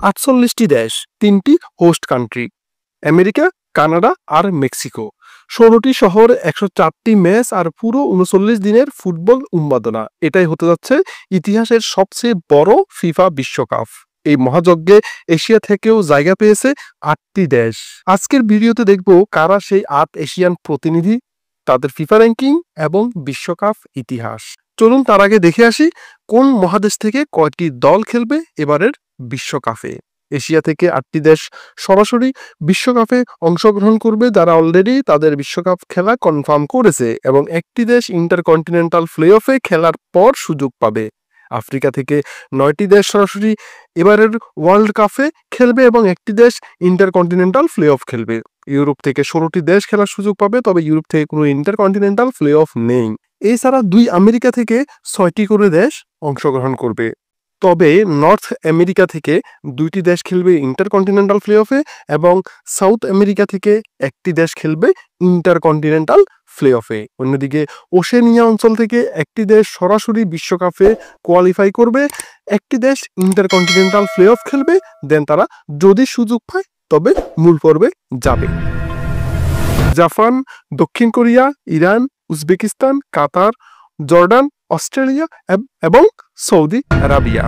48টি দেশ, 3টি host country, America, Canada আর Mexico. 16টি শহর, 104টি ম্যাচ আর পুরো 39 দিনের ফুটবল উন্মাদনা। এটাই হতে যাচ্ছে ইতিহাসের সবচেয়ে বড় ফিফা বিশ্বকাপ। এই মহাযজ্ঞে এশিয়া থেকেও জায়গা পেয়েছে 8টি দেশ। আজকের ভিডিওতে দেখব কারা সেই 8 এশিয়ান প্রতিনিধি, তাদের ফিফা র্যাঙ্কিং এবং বিশ্বকাপ ইতিহাস। চলুন তার আগে দেখে আসি কোন মহাদেশ থেকে কয়টি দল খেলবে এবারের বিশ্বকাপে। এশিয়া থেকে 8টি দেশ সরাসরি বিশ্বকাপে অংশগ্রহণ করবে, যারা অলরেডি তাদের বিশ্বকাপ খেলা কনফার্ম করেছে, এবং একটি দেশ ইন্টারকন্টিনেন্টাল প্লে অফে খেলার পর সুযোগ পাবে। আফ্রিকা থেকে 9টি দেশ সরাসরি এবারের ওয়ার্ল্ড কাপে খেলবে এবং একটি দেশ ইন্টারকন্টিনেন্টাল প্লে অফ খেলবে। ইউরোপ থেকে 16টি দেশ খেলার সুযোগ পাবে, তবে ইউরোপ থেকে কোনো ইন্টারকন্টিনেন্টাল প্লে অফ নেই। এছাড়া 2 আমেরিকা থেকে 6টি করে দেশ অংশগ্রহণ করবে। তবে নর্থ আমেরিকা থেকে 2টি দেশ খেলবে ইন্টারকন্টিনেন্টাল প্লে অফে এবং সাউথ আমেরিকা থেকে একটি দেশ খেলবে ইন্টারকন্টিনেন্টাল প্লে অফে। অন্যদিকে ওশেনিয়া অঞ্চল থেকে একটি দেশ সরাসরি বিশ্বকাপে কোয়ালিফাই করবে, একটি দেশ ইন্টারকন্টিনেন্টাল প্লে অফ খেলবে, দেন তারা যদি সুযোগ পায় তবে মূল পর্বে যাবে। জাপান, দক্ষিণ কোরিয়া, ইরান, উজবেকিস্তান, কাতার, জর্ডান, অস্ট্রেলিয়া এবং সৌদি আরাবিয়া।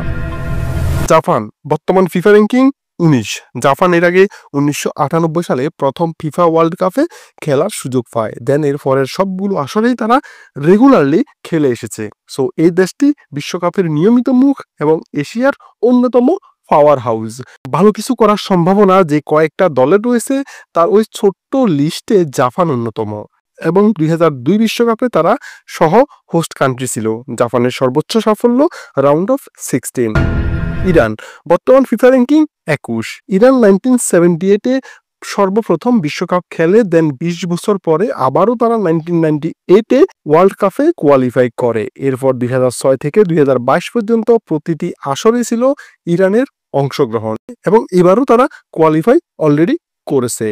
জাপান বর্তমান ফিফা র্যাঙ্কিং 19। জাপান এর আগে 1998 সালে প্রথম ফিফা ওয়ার্ল্ড কাপে খেলার সুযোগ পায়। দেন এর পরের সবগুলো আসলেই তারা রেগুলারলি খেলে এসেছে। সো এই দেশটি বিশ্বকাপের নিয়মিত মুখ এবং এশিয়ার অন্যতম পাওয়ার হাউস। ভালো কিছু করার সম্ভাবনা যে কয়েকটা দলের রয়েছে, তার ওই ছোট্ট লিস্টে জাপান অন্যতম। এবং 2002 বিশ্বকাপে তারা সহ হোস্ট কান্ট্রি ছিল। জাপানের সর্বোচ্চ সাফল্য রাউন্ড অফ 16। ইরান বর্তমান ফিফা র্যাঙ্কিং 21। ইরান 1978-এ সর্বপ্রথম বিশ্বকাপ খেলে, দেন 20 বছর পরে আবারও তারা 1998-এ ওয়ার্ল্ড কাপে কোয়ালিফাই করে। এরপর 2006 থেকে 2022 পর্যন্ত প্রতিটি আসরে ছিল ইরানের অংশগ্রহণ, এবং এবারও তারা কোয়ালিফাই অলরেডি করেছে।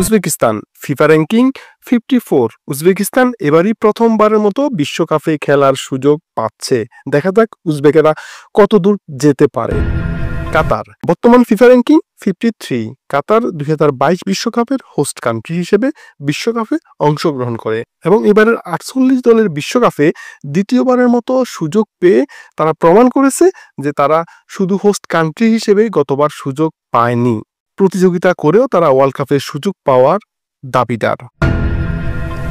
Uzbekistan FIFA ranking 54। উজবেকিস্তান এবারই প্রথমবারের মতো বিশ্বকাপে খেলার সুযোগ পাচ্ছে। দেখা যাক উজবেকেরা কত দূর যেতে পারে। কাতার বর্তমান ফিফা র্যাঙ্কিং 53। কাতার 2022 বিশ্বকাপের হোস্ট কান্ট্রি হিসেবে বিশ্বকাপে অংশগ্রহণ করে এবং এবারের 48 দলের বিশ্বকাপে দ্বিতীয়বারের মতো সুযোগ পেয়ে তারা প্রমাণ করেছে যে তারা শুধু হোস্ট কান্ট্রি হিসেবে গতবার সুযোগ পায়নি, প্রতিযোগিতা করেও তারা ওয়ার্ল্ড কাপের সুযোগ পাওয়ার দাবিদার।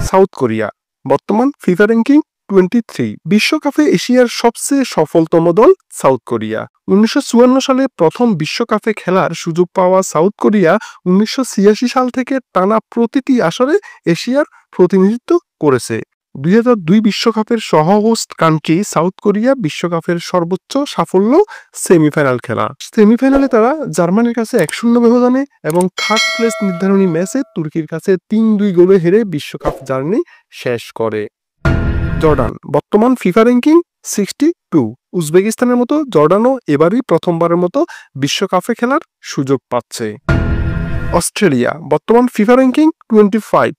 সাউথ কোরিয়া বর্তমান ফিফা র্যাঙ্কিং 23। বিশ্বকাপে এশিয়ার সবচেয়ে সফলতম দল সাউথ কোরিয়া। 1954 সালে প্রথম বিশ্বকাপে খেলার সুযোগ পাওয়া সাউথ কোরিয়া 1986 সাল থেকে টানা প্রতিটি আসরে এশিয়ার প্রতিনিধিত্ব করেছে। 2002 বিশ্বকাপের সহ হোস্ট কান্ট্রি সাউথ কোরিয়া বিশ্বকাপের সর্বোচ্চ সাফল্য সেমিফাইনাল খেলা। সেমিফাইনালে তারা জার্মানির কাছে 1-0 ব্যবধানে এবং থার্ড প্লেস নির্ধারণী ম্যাচে তুর্কির কাছে 3-2 গোলে হেরে বিশ্বকাপ জার্নি শেষ করে। জর্ডান বর্তমান ফিফা র্যাঙ্কিং 62। উজবেকিস্তানের মতো জর্ডানও এবারই প্রথমবারের মতো বিশ্বকাপে খেলার সুযোগ পাচ্ছে। অস্ট্রেলিয়া বর্তমান ফিফা র্যাঙ্কিং 25।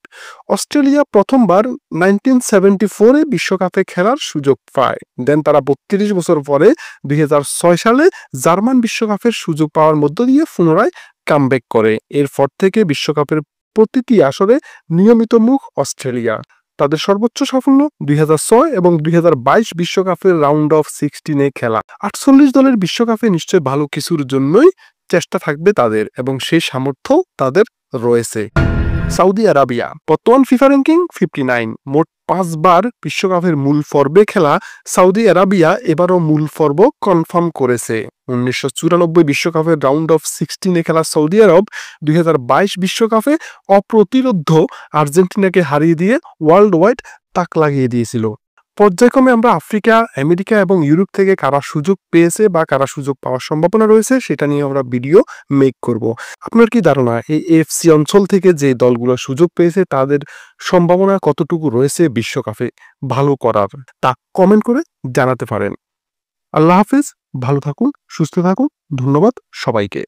অস্ট্রেলিয়া প্রথমবার 1974-এ বিশ্বকাপে খেলার সুযোগ পায়। দেন তারা 32 বছর পরে 2006 সালে জার্মান বিশ্বকাপের সুযোগ পাওয়ার মধ্য দিয়ে পুনরায় কামব্যাক করে। এরপর থেকে বিশ্বকাপের প্রতিটি আসরে নিয়মিত মুখ অস্ট্রেলিয়া। তাদের সর্বোচ্চ সাফল্য 2006 এবং 2022 বিশ্বকাপের রাউন্ড অফ 16-এ খেলা। 48 দলের বিশ্বকাপে নিশ্চয় ভালো কিছুর জন্যই চেষ্টা থাকবে তাদের, এবং সেই সামর্থ্য তাদের রয়েছে। সৌদি আরাবিয়া বর্তমান ফিফা র্যাঙ্কিং 59। মোট 5 বার বিশ্বকাপের মূল পর্বে খেলা সৌদি আরাবিয়া এবারও মূল পর্ব কনফার্ম করেছে। 1994 বিশ্বকাপের রাউন্ড অফ 16-এ খেলা সৌদি আরব 2022 বিশ্বকাপে অপ্রতিরোধ্য আর্জেন্টিনাকে হারিয়ে দিয়ে ওয়ার্ল্ড ওয়াইড তাক লাগিয়ে দিয়েছিল। পর্যায়ক্রমে আমরা আফ্রিকা, আমেরিকা এবং ইউরোপ থেকে কারা সুযোগ পেয়েছে বা কারা সুযোগ পাওয়ার সম্ভাবনা রয়েছে সেটা নিয়ে আমরা ভিডিও মেক করব। আপনার কি ধারণা এই এফসি অঞ্চল থেকে যে দলগুলো সুযোগ পেয়েছে তাদের সম্ভাবনা কতটুকু রয়েছে বিশ্বকাপে ভালো করার, তা কমেন্ট করে জানাতে পারেন। আল্লাহ হাফেজ, ভালো থাকুন, সুস্থ থাকুন, ধন্যবাদ সবাইকে।